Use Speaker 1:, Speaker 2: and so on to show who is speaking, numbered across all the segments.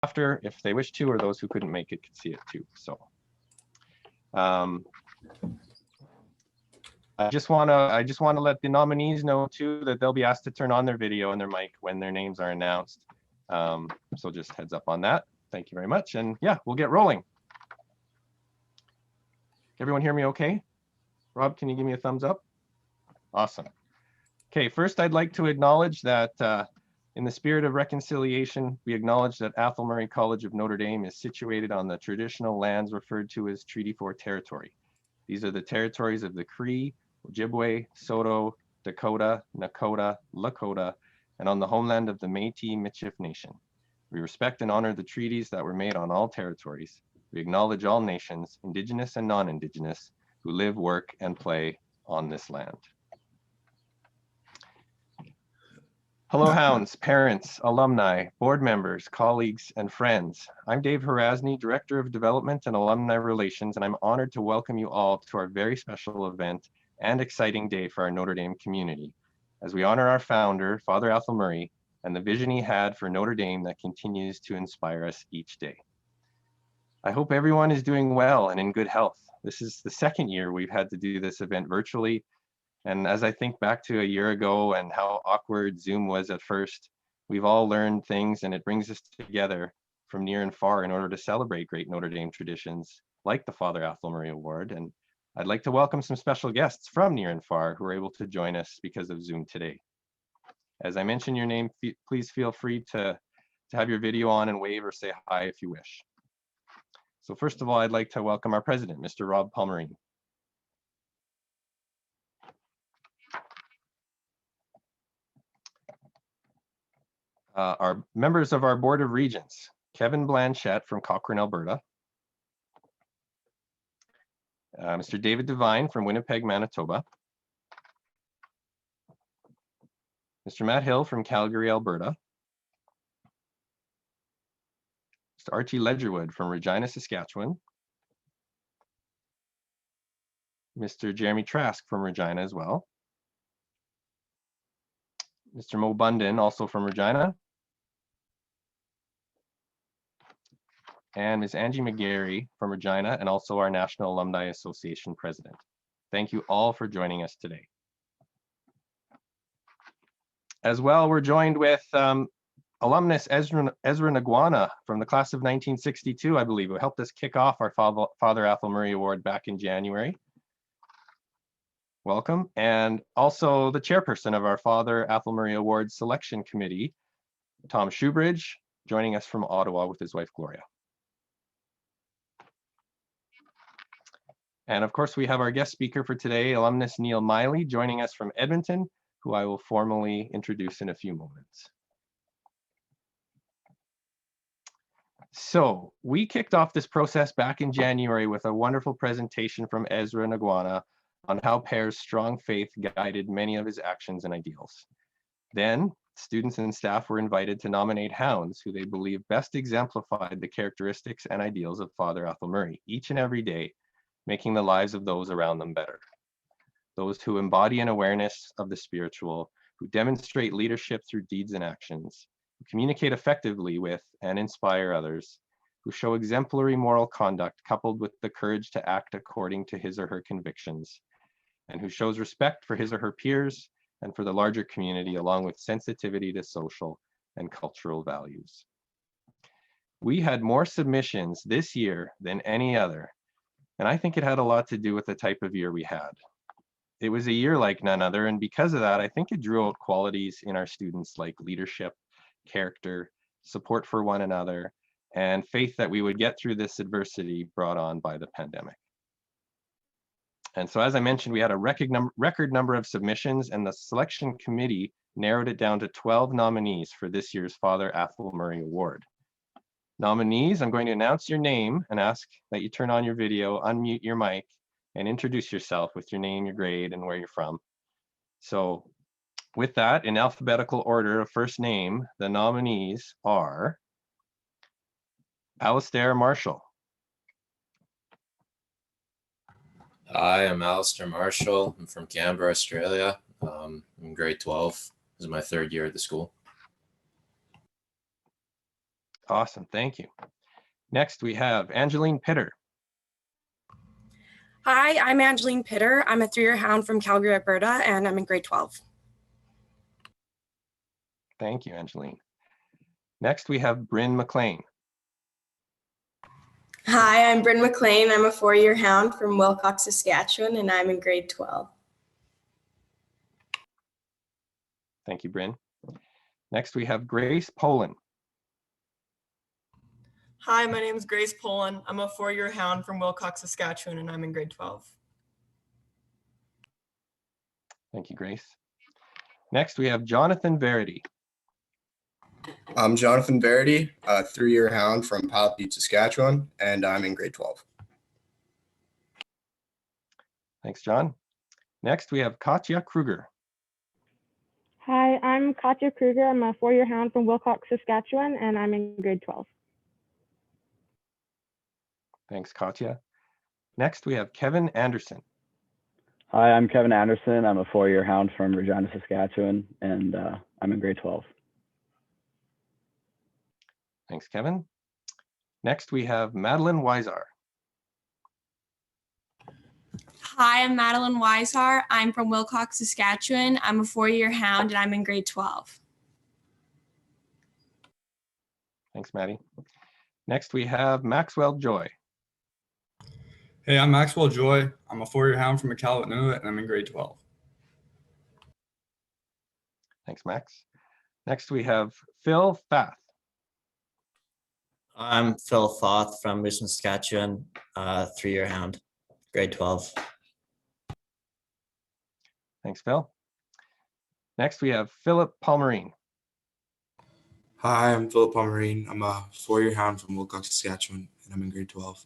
Speaker 1: after if they wish to, or those who couldn't make it could see it too. So I just want to let the nominees know too that they'll be asked to turn on their video and their mic when their names are announced. So just heads up on that. Thank you very much. And yeah, we'll get rolling. Everyone hear me okay? Rob, can you give me a thumbs up? Awesome. Okay, first I'd like to acknowledge that in the spirit of reconciliation, we acknowledge that Athol Murray College of Notre Dame is situated on the traditional lands referred to as Treaty 4 territory. These are the territories of the Cree, Ojibwe, Saulteaux, Dakota, Nakota, Lakota, and on the homeland of the Métis-Michif Nation. We respect and honor the treaties that were made on all territories. We acknowledge all nations, Indigenous and non-Indigenous, who live, work, and play on this land. Hello, Hounds, parents, alumni, board members, colleagues, and friends. I'm Dave Harasny, Director of Development and Alumni Relations, and I'm honored to welcome you all to our very special event and exciting day for our Notre Dame community, as we honor our founder, Father Athol Murray, and the vision he had for Notre Dame that continues to inspire us each day. I hope everyone is doing well and in good health. This is the second year we've had to do this event virtually. And as I think back to a year ago and how awkward Zoom was at first, we've all learned things, and it brings us together from near and far in order to celebrate great Notre Dame traditions like the Father Athol Murray Award. And I'd like to welcome some special guests from near and far who are able to join us because of Zoom today. As I mention your name, please feel free to have your video on and wave or say hi if you wish. So first of all, I'd like to welcome our president, Mr. Rob Palmerine. Our members of our Board of Regents, Kevin Blanchette from Cochrane, Alberta, Mr. David Devine from Winnipeg, Manitoba, Mr. Matt Hill from Calgary, Alberta, Mr. Archie Ledgerwood from Regina, Saskatchewan, Mr. Jeremy Trask from Regina as well, Mr. Mo Bunden, also from Regina, and Ms. Angie McGarry from Regina, and also our National Alumni Association president. Thank you all for joining us today. As well, we're joined with alumnus Ezra Naguana from the class of 1962, I believe, who helped us kick off our Father Athol Murray Award back in January. Welcome. And also the chairperson of our Father Athol Murray Award Selection Committee, Tom Shoebridge, joining us from Ottawa with his wife, Gloria. And of course, we have our guest speaker for today, alumnus Neil Meili, joining us from Edmonton, who I will formally introduce in a few moments. So we kicked off this process back in January with a wonderful presentation from Ezra Naguana on how Pere's strong faith guided many of his actions and ideals. Then students and staff were invited to nominate hounds who they believe best exemplified the characteristics and ideals of Father Athol Murray each and every day, making the lives of those around them better. Those who embody an awareness of the spiritual, who demonstrate leadership through deeds and actions, who communicate effectively with and inspire others, who show exemplary moral conduct coupled with the courage to act according to his or her convictions, and who shows respect for his or her peers and for the larger community, along with sensitivity to social and cultural values. We had more submissions this year than any other, and I think it had a lot to do with the type of year we had. It was a year like none other, and because of that, I think it drew out qualities in our students like leadership, character, support for one another, and faith that we would get through this adversity brought on by the pandemic. And so, as I mentioned, we had a record number of submissions, and the selection committee narrowed it down to 12 nominees for this year's Father Athol Murray Award. Nominees, I'm going to announce your name and ask that you turn on your video, unmute your mic, and introduce yourself with your name, your grade, and where you're from. So with that, in alphabetical order of first name, the nominees are Alistair Marshall.
Speaker 2: Hi, I'm Alistair Marshall. I'm from Canberra, Australia. I'm in grade 12. This is my third year at the school.
Speaker 1: Awesome, thank you. Next, we have Angeline Pitter.
Speaker 3: Hi, I'm Angeline Pitter. I'm a 3-year hound from Calgary, Alberta, and I'm in grade 12.
Speaker 1: Thank you, Angeline. Next, we have Bryn McLean.
Speaker 4: Hi, I'm Bryn McLean. I'm a 4-year hound from Wilcox, Saskatchewan, and I'm in grade 12.
Speaker 1: Thank you, Bryn. Next, we have Grace Poland.
Speaker 5: Hi, my name is Grace Poland. I'm a 4-year hound from Wilcox, Saskatchewan, and I'm in grade 12.
Speaker 1: Thank you, Grace. Next, we have Jonathan Verity.
Speaker 6: I'm Jonathan Verity, a 3-year hound from Palpite, Saskatchewan, and I'm in grade 12.
Speaker 1: Thanks, John. Next, we have Katja Kruger.
Speaker 7: Hi, I'm Katja Kruger. I'm a 4-year hound from Wilcox, Saskatchewan, and I'm in grade 12.
Speaker 1: Thanks, Katja. Next, we have Kevin Anderson.
Speaker 8: Hi, I'm Kevin Anderson. I'm a 4-year hound from Regina, Saskatchewan, and I'm in grade 12.
Speaker 1: Thanks, Kevin. Next, we have Madeline Weisar.
Speaker 9: Hi, I'm Madeline Weisar. I'm from Wilcox, Saskatchewan. I'm a 4-year hound and I'm in grade 12.
Speaker 1: Thanks, Maddie. Next, we have Maxwell Joy.
Speaker 10: Hey, I'm Maxwell Joy. I'm a 4-year hound from Iqaluit, and I'm in grade 12.
Speaker 1: Thanks, Max. Next, we have Phil Fath.
Speaker 11: I'm Phil Foth from Richmond, Saskatchewan, 3-year hound, grade 12.
Speaker 1: Thanks, Phil. Next, we have Philip Palmerine.
Speaker 12: Hi, I'm Philip Palmerine. I'm a 4-year hound from Wilcox, Saskatchewan, and I'm in grade 12.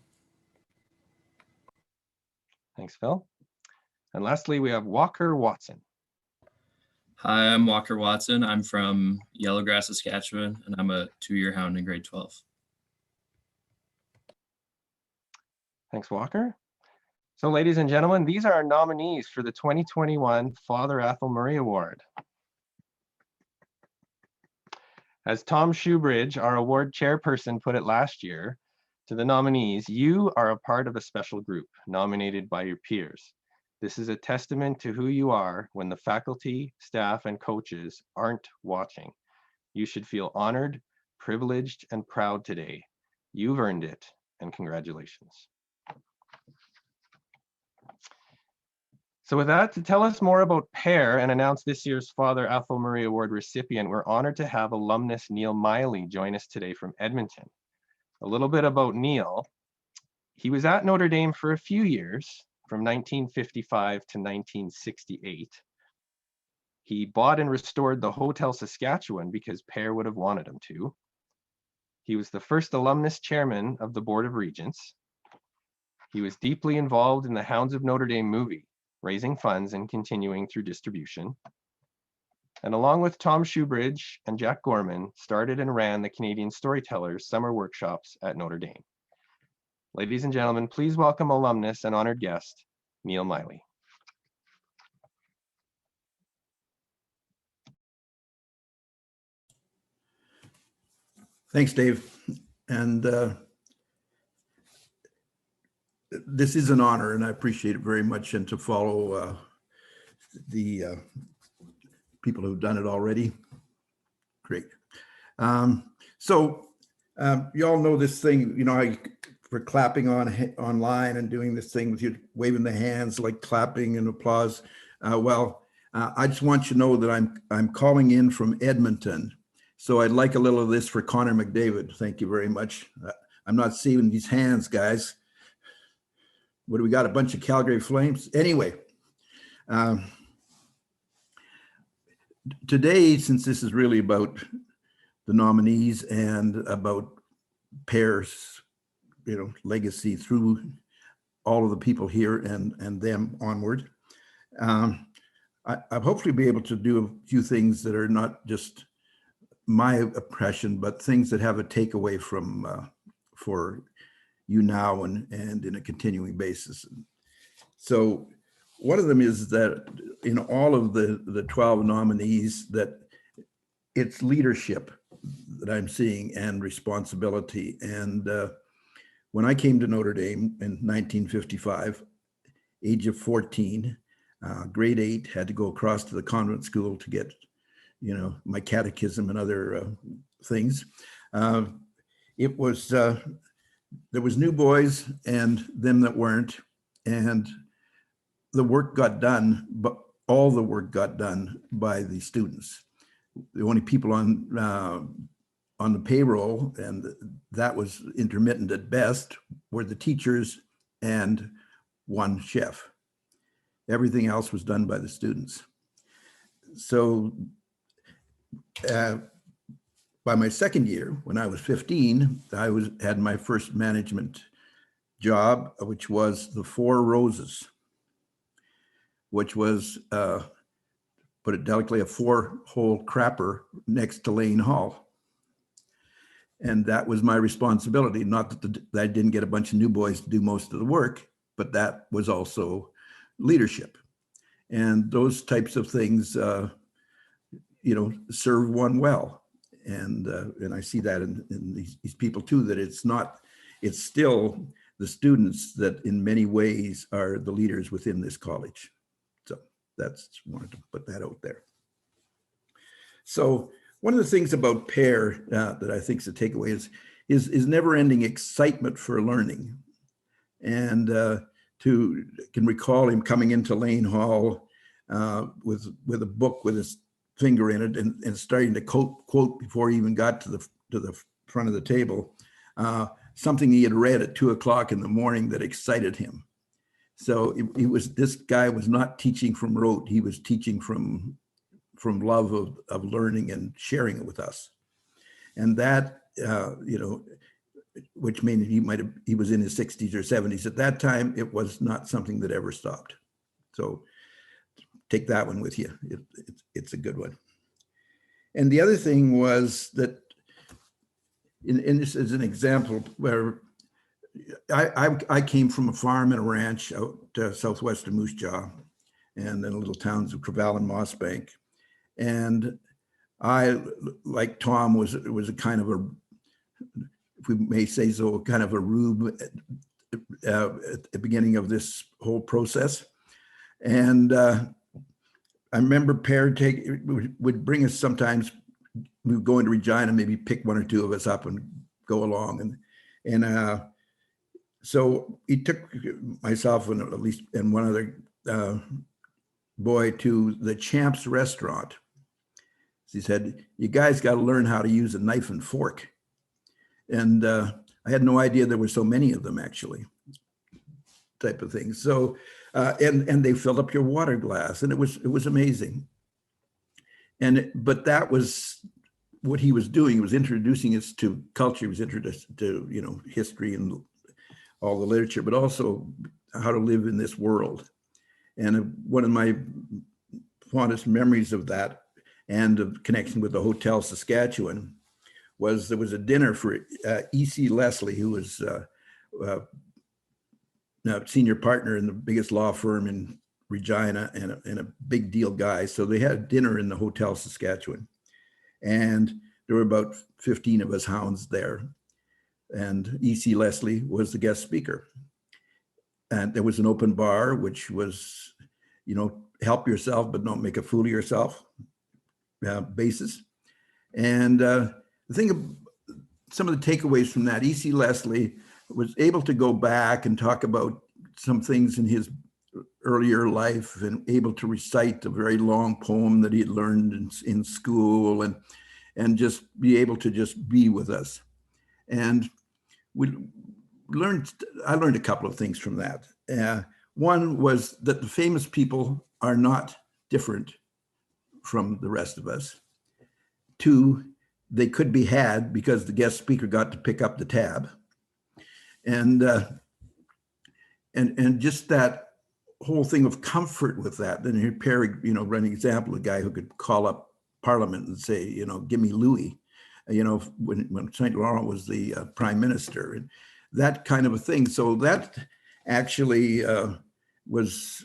Speaker 1: Thanks, Phil. And lastly, we have Walker Watson.
Speaker 13: Hi, I'm Walker Watson. I'm from Yellowgrass, Saskatchewan, and I'm a 2-year hound in grade 12.
Speaker 1: Thanks, Walker. So, ladies and gentlemen, these are our nominees for the 2021 Father Athol Murray Award. As Tom Shoebridge, our award chairperson, put it last year, to the nominees, you are a part of a special group nominated by your peers. This is a testament to who you are when the faculty, staff, and coaches aren't watching. You should feel honored, privileged, and proud today. You've earned it, and congratulations. So with that, to tell us more about Pere and announce this year's Father Athol Murray Award recipient, we're honored to have alumnus Neil Meili join us today from Edmonton. A little bit about Neil. He was at Notre Dame for a few years, from 1955 to 1968. He bought and restored the Hotel Saskatchewan because Pere would have wanted him to. He was the first alumnus chairman of the Board of Regents. He was deeply involved in the Hounds of Notre Dame movie, raising funds and continuing through distribution. And along with Tom Shoebridge and Jack Gorman, started and ran the Canadian Storytellers Summer Workshops at Notre Dame. Ladies and gentlemen, please welcome alumnus and honored guest, Neil Meili.
Speaker 14: Thanks, Dave. And this is an honor, and I appreciate it very much, and to follow the people who've done it already. Great. So you all know this thing, you know, for clapping online and doing this thing with you waving the hands, like clapping and applause. I just want you to know that I'm calling in from Edmonton. So I'd like a little of this for Connor McDavid. Thank you very much. I'm not seeing these hands, guys. What do we got? A bunch of Calgary Flames? Anyway, today, since this is really about the nominees and about Pere's, you know, legacy through all of the people here and them onward, I'll hopefully be able to do a few things that are not just my impression, but things that have a takeaway from for you now and in a continuing basis. So one of them is that in all of the 12 nominees, that it's leadership that I'm seeing and responsibility. And when I came to Notre Dame in 1955, age of 14, grade 8, had to go across to the convent school to get, my catechism and other things. It was, there was new boys and them that weren't, and the work got done, but all the work got done by the students. The only people on the payroll, and that was intermittent at best, were the teachers and one chef. Everything else was done by the students. So by my second year, when I was 15, I had my first management job, which was the Four Roses, which was, put it delicately, a 4-hole crapper next to Lane Hall. And that was my responsibility. Not that I didn't get a bunch of new boys to do most of the work, but that was also leadership. And those types of things, serve one well. And I see that in these people too, that it's still the students that in many ways are the leaders within this college. So wanted to put that out there. So one of the things about Pere that I think is a takeaway is never-ending excitement for learning. And can recall him coming into Lane Hall with a book with his finger in it and starting to quote before he even got to the front of the table, something he had read at 2 o'clock in the morning that excited him. So this guy was not teaching from rote. He was teaching from love of learning and sharing it with us. And that, which means he was in his 60s or 70s. At that time, it was not something that ever stopped. So take that one with you. It's a good one. And the other thing was that, and this is an example where I came from a farm and a ranch out southwestern Moose Jaw, and then little towns of Creval and Mossbank. And I, like Tom, was a kind of a, if we may say so, kind of a rube at the beginning of this whole process. And I remember Pere would bring us sometimes. We would go into Regina, maybe pick one or two of us up and go along. And so he took myself and one other boy to the Champs restaurant. He said, "You guys got to learn how to use a knife and fork." And I had no idea there were so many of them, actually, type of thing. So, and they filled up your water glass, and it was amazing. But that was what he was doing. He was introducing us to culture. He was introduced to, history and all the literature, but also how to live in this world. And one of my fondest memories of that and of connection with the Hotel Saskatchewan was there was a dinner for E.C. Leslie, who was senior partner in the biggest law firm in Regina and a big deal guy. So they had dinner in the Hotel Saskatchewan. And there were about 15 of us hounds there. And E.C. Leslie was the guest speaker. And there was an open bar, which was, help yourself, but don't make a fool of yourself basis. And the thing of some of the takeaways from that, E.C. Leslie was able to go back and talk about some things in his earlier life and able to recite a very long poem that he had learned in school and just be able to just be with us. And I learned a couple of things from that. One was that the famous people are not different from the rest of us. Two, they could be had because the guest speaker got to pick up the tab. And just that whole thing of comfort with that. Then here Pere, run an example, a guy who could call up Parliament and say, give me Louis, when St. Laurent was the prime minister, and that kind of a thing. So that actually was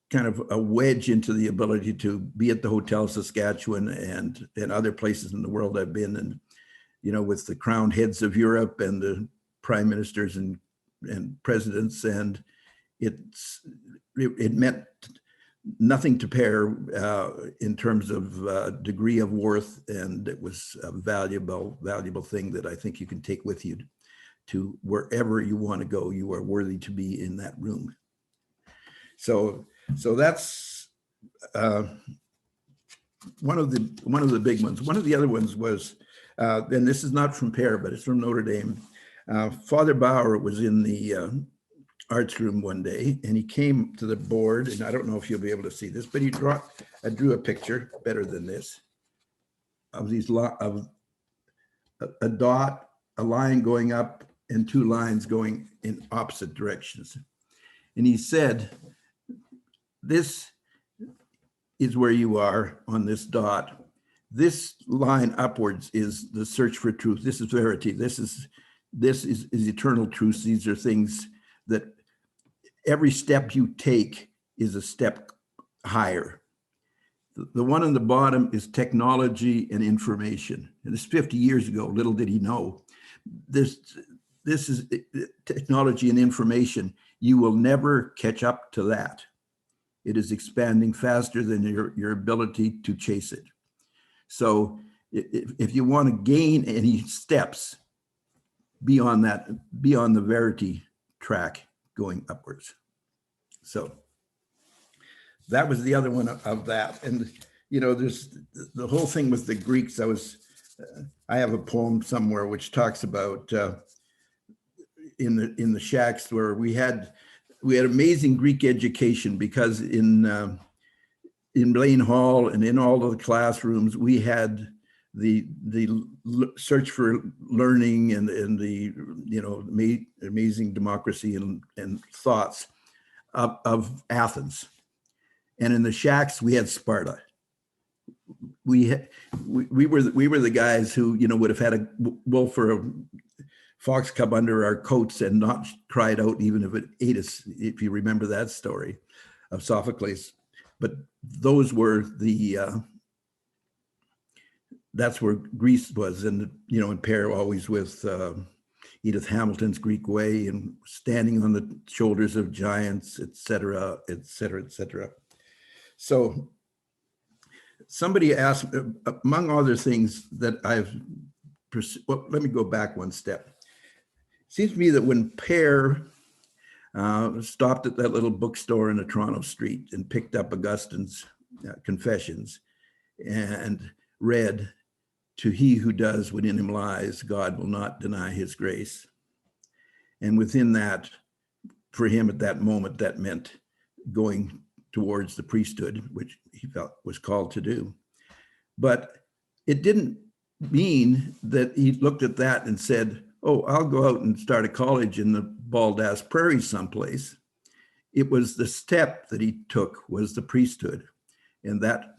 Speaker 14: kind of a wedge into the ability to be at the Hotel Saskatchewan and other places in the world I've been, with the crowned heads of Europe and the prime ministers and presidents, and it meant nothing to Pere in terms of degree of worth, and it was a valuable thing that I think you can take with you to wherever you want to go. You are worthy to be in that room. So that's one of the big ones. One of the other ones was, and this is not from Pere, but it's from Notre Dame. Father Bauer was in the arts room one day, and he came to the board, and I don't know if you'll be able to see this, but I drew a picture better than this of these of a dot, a line going up, and two lines going in opposite directions. And he said, this is where you are on this dot. This line upwards is the search for truth. This is verity. This is eternal truth. These are things that every step you take is a step higher. The one on the bottom is technology and information. And this 50 years ago, little did he know. This is technology and information. You will never catch up to that. It is expanding faster than your ability to chase it. So if you want to gain any steps, be on the verity track going upwards. So that was the other one of that. And there's the whole thing with the Greeks. I have a poem somewhere which talks about in the shacks where we had amazing Greek education, because in Blaine Hall and in all of the classrooms we had the search for learning and the amazing democracy and thoughts of Athens. And in the shacks we had Sparta. We were the guys who would have had a wolf or a fox cub under our coats and not cried out even if it ate us, if you remember that story of Sophocles. But those were that's where Greece was. And in Pere always with Edith Hamilton's Greek Way and standing on the shoulders of giants, et cetera, et cetera, et cetera. So somebody asked, among other things that well, let me go back one step. It seems to me that when Pere stopped at that little bookstore in a Toronto street and picked up Augustine's Confessions and read, "To he who does what in him lies, God will not deny his grace." And within that, for him at that moment, that meant going towards the priesthood, which he felt was called to do. But it didn't mean that he looked at that and said, "Oh, I'll go out and start a college in the bald-ass prairie someplace." It was the step that he took was the priesthood. And that,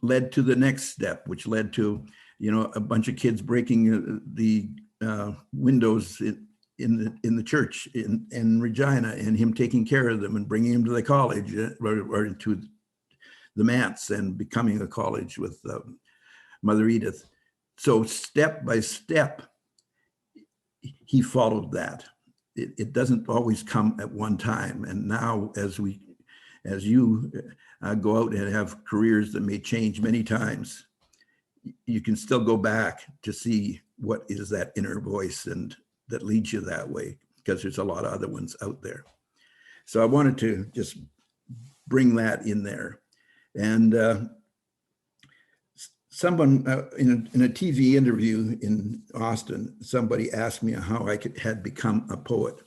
Speaker 14: led to the next step, which led to, a bunch of kids breaking the windows in the church in Regina, and him taking care of them and bringing them to the college or to the manse and becoming a college with Mother Edith. So step by step, he followed that. It doesn't always come at one time. And now as you go out and have careers that may change many times, you can still go back to see what is that inner voice and that leads you that way, because there's a lot of other ones out there. So I wanted to just bring that in there. And someone in a TV interview in Austin, somebody asked me how I had become a poet.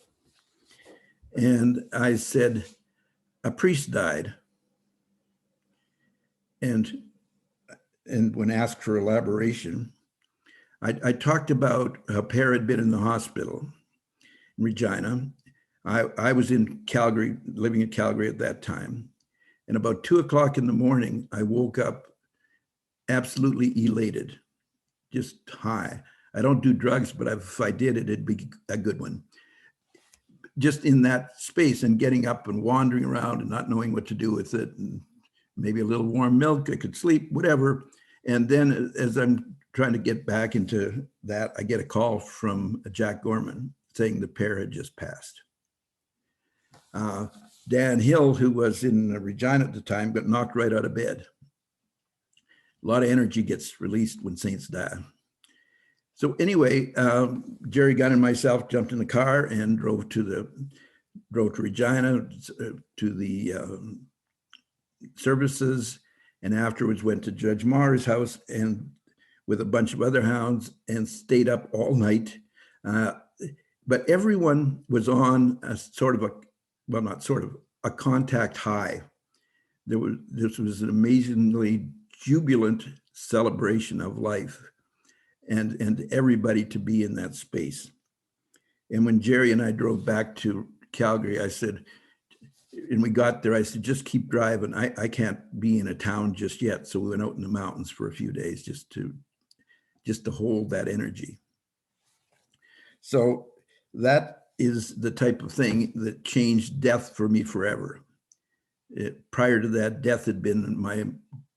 Speaker 14: And I said, a priest died. And when asked for elaboration, I talked about how Pere had been in the hospital in Regina. I was in Calgary, living in Calgary at that time. And about 2 o'clock in the morning, I woke up absolutely elated, just high. I don't do drugs, but if I did, it'd be a good one. Just in that space and getting up and wandering around and not knowing what to do with it, and maybe a little warm milk, I could sleep, whatever. And then as I'm trying to get back into that, I get a call from Jack Gorman saying the Pere had just passed. Dan Hill, who was in Regina at the time, got knocked right out of bed. A lot of energy gets released when saints die. So anyway, Jerry Gunn and myself jumped in the car and drove to Regina to the services, and afterwards went to Judge Marr's house and with a bunch of other hounds and stayed up all night. But everyone was on a sort of a, well, not sort of, a contact high. This was an amazingly jubilant celebration of life and everybody to be in that space. And when Jerry and I drove back to Calgary, I said, and we got there, I said, just keep driving. I can't be in a town just yet. So we went out in the mountains for a few days just to hold that energy. So that is the type of thing that changed death for me forever. Prior to that, death had been my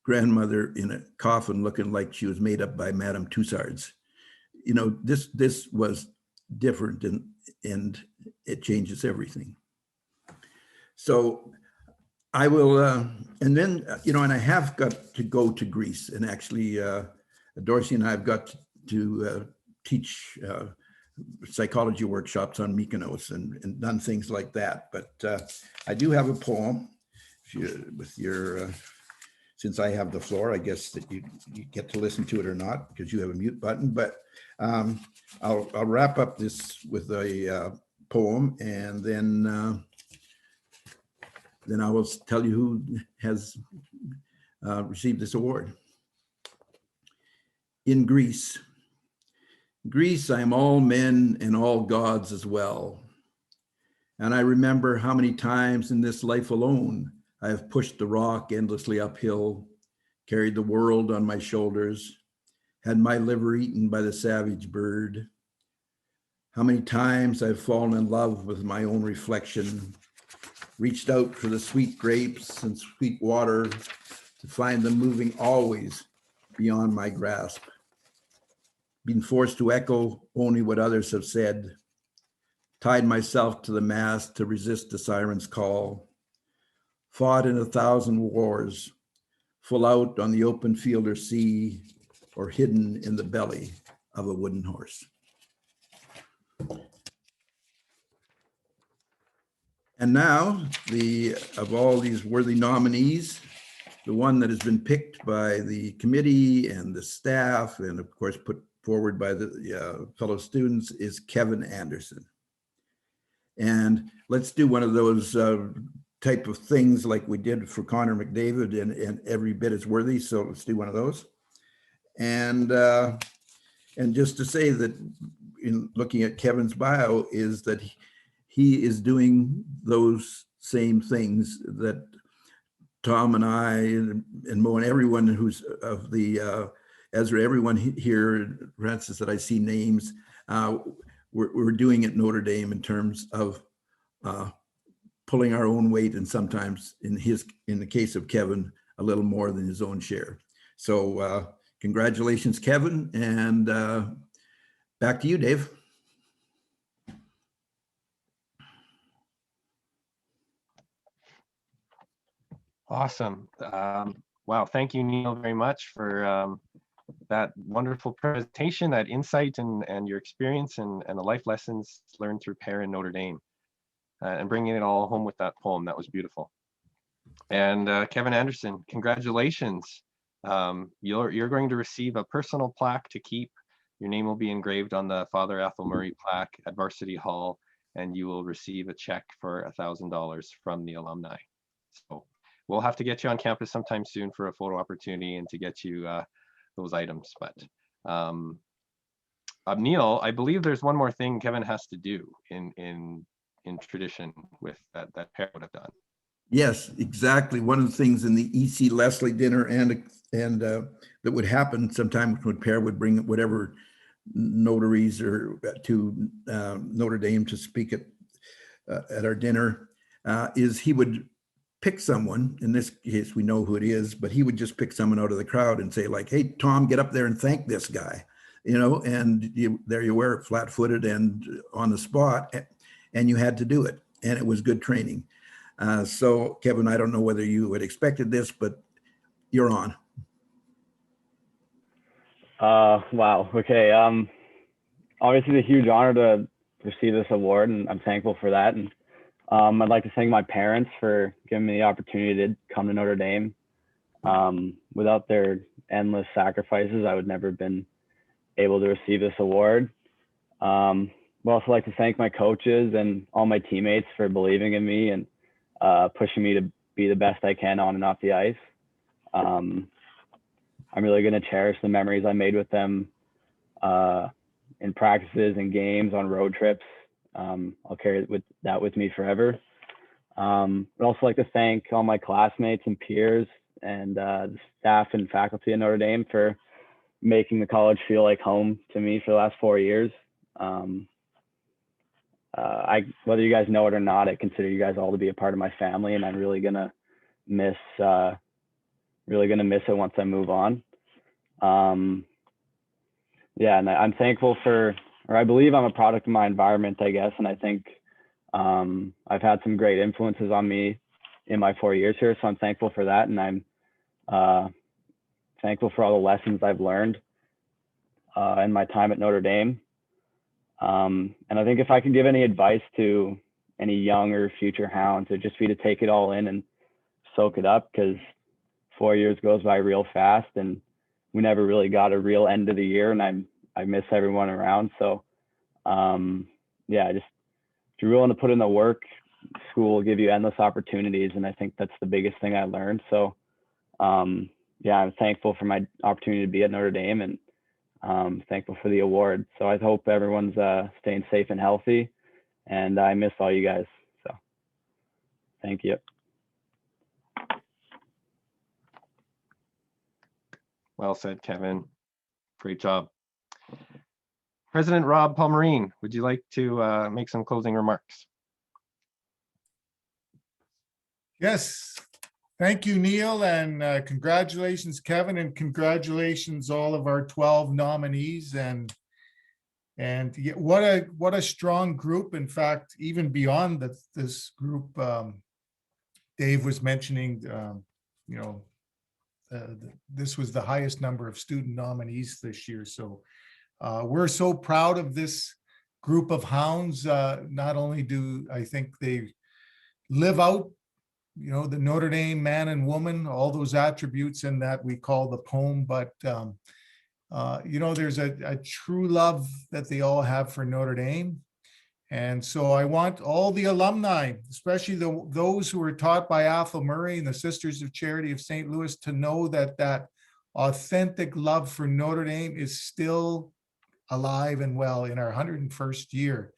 Speaker 14: grandmother in a coffin looking like she was made up by Madame Tussauds. You know, this was different, and it changes everything. So I will, and then, you know, and I have got to go to Greece, and actually Dorsey and I have got to teach psychology workshops on Mykonos and done things like that. But I do have a poem with your, since I have the floor, I guess that you get to listen to it or not because you have a mute button. But I'll wrap up this with a poem, and then I will tell you who has received this award. In Greece. Greece, I am all men and all gods as well. And I remember how many times in this life alone I have pushed the rock endlessly uphill, carried the world on my shoulders, had my liver eaten by the savage bird. How many times I've fallen in love with my own reflection, reached out for the sweet grapes and sweet water to find them moving always beyond my grasp. Been forced to echo only what others have said, tied myself to the mast to resist the siren's call, fought in 1,000 wars, full out on the open field or sea, or hidden in the belly of a wooden horse. And now, of all these worthy nominees, the one that has been picked by the committee and the staff, and of course put forward by the fellow students, is Kevin Anderson. And let's do one of those type of things like we did for Connor McDavid, and every bit is worthy. So let's do one of those. And just to say that in looking at Kevin's bio is that he is doing those same things that Tom and I and Mo and everyone who's of the Ezra, everyone here, Francis, that I see names, we're doing at Notre Dame in terms of pulling our own weight, and sometimes in the case of Kevin, a little more than his own share. So congratulations, Kevin, and back to you, Dave.
Speaker 1: Awesome. Wow. Thank you, Neil, very much for that wonderful presentation, that insight and your experience and the life lessons learned through Pere and Notre Dame, and bringing it all home with that poem. That was beautiful. And Kevin Anderson, congratulations. You're going to receive a personal plaque to keep. Your name will be engraved on the Father Athol plaque at Varsity Hall, and you will receive a check for $1,000 from the alumni. So we'll have to get you on campus sometime soon for a photo opportunity and to get you those items. But Neil, I believe there's one more thing Kevin has to do in tradition with that Pere would have done.
Speaker 14: Yes, exactly. One of the things in the E.C. Leslie dinner and that would happen sometimes when Pere would bring whatever notaries or to Notre Dame to speak at our dinner is he would pick someone. In this case, we know who it is, but he would just pick someone out of the crowd and say like, hey, Tom, get up there and thank this guy, and there you were, flat-footed and on the spot, and you had to do it. And it was good training. So Kevin, I don't know whether you had expected this, but you're on.
Speaker 8: Wow. Okay. Obviously, it's a huge honor to receive this award, and I'm thankful for that. And I'd like to thank my parents for giving me the opportunity to come to Notre Dame. Without their endless sacrifices, I would never have been able to receive this award. I'd also like to thank my coaches and all my teammates for believing in me and pushing me to be the best I can on and off the ice. I'm really going to cherish the memories I made with them in practices and games, on road trips. I'll carry that with me forever. I'd also like to thank all my classmates and peers and the staff and faculty at Notre Dame for making the college feel like home to me for the last 4 years. Whether you guys know it or not, I consider you guys all to be a part of my family, and I'm really gonna miss it once I move on. Yeah, and I'm thankful for, or I believe I'm a product of my environment, I guess, and I think I've had some great influences on me in my 4 years here, so I'm thankful for that, and I'm thankful for all the lessons I've learned in my time at Notre Dame. And I think if I could give any advice to any young or future hounds, it'd just be to take it all in and soak it up, because 4 years goes by real fast, and we never really got a real end of the year, and I miss everyone around. So yeah, just if you're willing to put in the work, school will give you endless opportunities, and I think that's the biggest thing I learned. So yeah, I'm thankful for my opportunity to be at Notre Dame, and thankful for the award. So I hope everyone's staying safe and healthy, and I miss all you guys. So thank you.
Speaker 1: Well said, Kevin. Great job. President Rob Palmerine, would you like to make some closing remarks?
Speaker 15: Yes. Thank you, Neil, and congratulations, Kevin, and congratulations all of our 12 nominees. And what a strong group. In fact, even beyond this group, Dave was mentioning, this was the highest number of student nominees this year. So we're so proud of this group of hounds. Not only do I think they live out the Notre Dame man and woman, all those attributes in that we call the poem, but there's a true love that they all have for Notre Dame. And so I want all the alumni, especially those who were taught by Athol Murray and the Sisters of Charity of St. Louis, to know that authentic love for Notre Dame is still alive and well in our 101st year.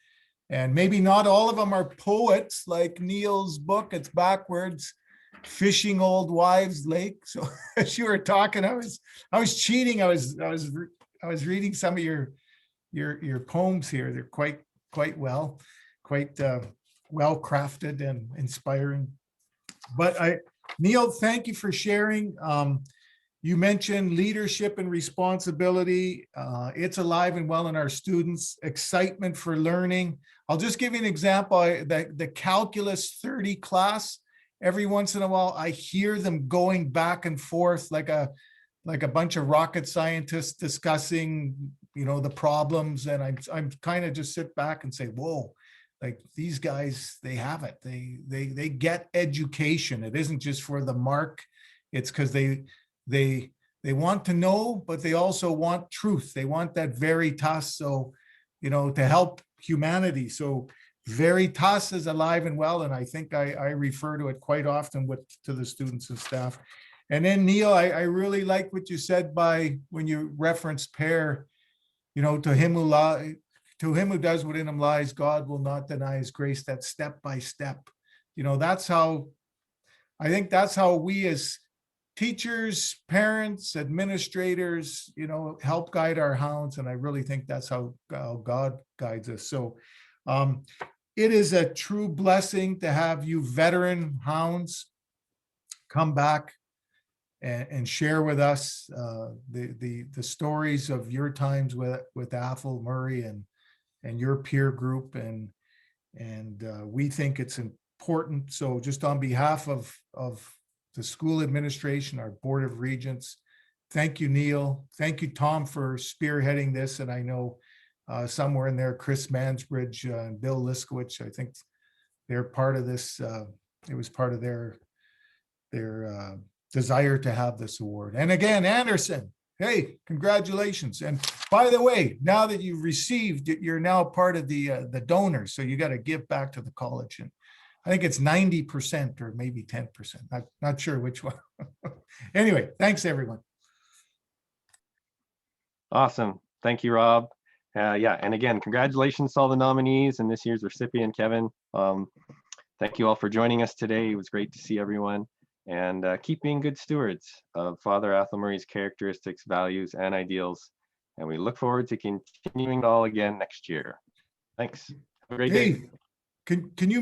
Speaker 15: And maybe not all of them are poets like Neil's book. It's backwards, Fishing Old Wives' Lake. So as you were talking, I was cheating. I was reading some of your poems here. They're quite well crafted and inspiring. But Neil, thank you for sharing. You mentioned leadership and responsibility. It's alive and well in our students. Excitement for learning. I'll just give you an example. The Calculus 30 class, every once in a while, I hear them going back and forth like a bunch of rocket scientists discussing, the problems. And I'm kind of just sit back and say, whoa, like these guys, they have it. They get education. It isn't just for the mark. It's because they want to know, but they also want truth. They want that veritas. So, to help humanity. So veritas is alive and well. And I think I refer to it quite often to the students and staff. And then Neil, I really like what you said when you referenced Pere, to him who does what in him lies, God will not deny his grace. That step by step, that's how we as teachers, parents, administrators, help guide our hounds. And I really think that's how God guides us. So it is a true blessing to have you veteran hounds come back and share with us the stories of your times with Athol, Murray, and your peer group. And we think it's important. So just on behalf of the school administration, our Board of Regents, thank you, Neil. Thank you, Tom, for spearheading this. And I know somewhere in there, Chris Mansbridge and Bill Liskowich, I think they're part of this. It was part of their desire to have this award. And again, Anderson, hey, congratulations. And by the way, now that you've received it, you're now part of the donors. So you got to give back to the college. And I think it's 90% or maybe 10%. Not sure which one. Anyway, thanks everyone.
Speaker 1: Awesome. Thank you, Rob. Yeah, and again, congratulations to all the nominees and this year's recipient, Kevin. Thank you all for joining us today. It was great to see everyone. And keep being good stewards of Father Athol Murray's characteristics, values, and ideals. And we look forward to continuing it all again next year. Thanks. Have a great day.
Speaker 15: Can you